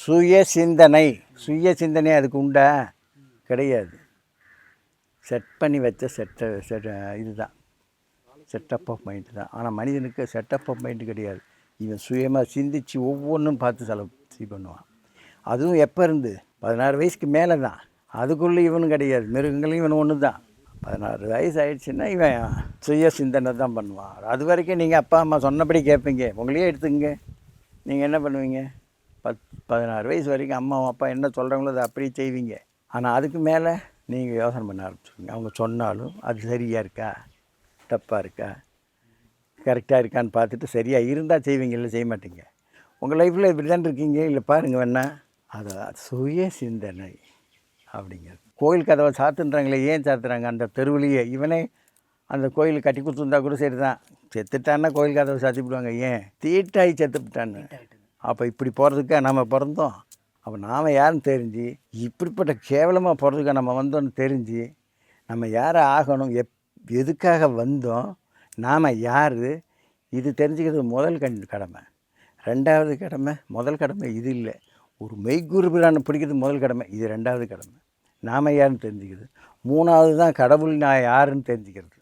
சுய சிந்தனை. சுய சிந்தனை அதுக்கு உண்டா? கிடையாது. செட் பண்ணி வச்ச இதுதான் செட்டப் ஆஃப் மைண்டு தான். ஆனால் மனிதனுக்கு செட்டப் ஆஃப் மைண்டு கிடையாது. இவன் சுயமாக சிந்தித்து ஒவ்வொன்றும் பார்த்து செலவு பண்ணுவான். அதுவும் எப்போ இருந்து 16 வயசுக்கு மேலே தான். அதுக்குள்ளே இவனும் கிடையாது. மிருகங்களும் இவன் ஒன்று தான். 16 வயசு ஆயிடுச்சுன்னா இவன் சுய சிந்தனை தான் பண்ணுவான். அது வரைக்கும் நீங்கள் அப்பா அம்மா சொன்னபடி கேட்பீங்க. உங்களையே எடுத்துங்க. நீங்கள் என்ன பண்ணுவீங்க? 16 வயசு வரைக்கும் அம்மா அப்பா என்ன சொல்கிறாங்களோ அதை அப்படியே செய்வீங்க. ஆனால் அதுக்கு மேலே நீங்கள் யோசனை பண்ண ஆரம்பிச்சுருவீங்க. அவங்க சொன்னாலும் அது சரியாக இருக்கா, தப்பாக இருக்கா, கரெக்டாக இருக்கான்னு பார்த்துட்டு சரியாக இருந்தால் செய்வீங்க, இல்லை செய்ய மாட்டீங்க. உங்கள் லைஃப்பில் இப்படி தான் இருக்கீங்க. இல்லை பாருங்கள் வேணா, அதை சுய சிந்தனை அப்படிங்கிறது. கோயில் கதவை சாத்துன்றாங்களே, ஏன் சாத்துறாங்க? அந்த தெருவுலேயே இவனே அந்த கோயில் கட்டி கொடுத்துருந்தா கூட சரி தான், செத்துட்டான்னா கோயில் கதவை சாத்திவிடுவாங்க. ஏன்? தீட்டாகி செத்துப்பிட்டான்னு. அப்போ இப்படி போகிறதுக்கா நம்ம பிறந்தோம்? அப்போ நாம் யாருன்னு தெரிஞ்சு, இப்படிப்பட்ட கேவலமாக போகிறதுக்காக நம்ம வந்தோன்னு தெரிஞ்சு, நம்ம யாரை ஆகணும், எதுக்காக வந்தோம், நாம் யார், இது தெரிஞ்சுக்கிறது முதல் கடமை. ரெண்டாவது கடமை, முதல் கடமை இது இல்லை. ஒரு மெய்க்குரு பிரானை பிடிக்கிறது முதல் கடமை. இது ரெண்டாவது கடமை. நாம் யாருன்னு தெரிஞ்சுக்கிறது. மூணாவது தான் கடவுள் நான் யாருன்னு தெரிஞ்சுக்கிறது.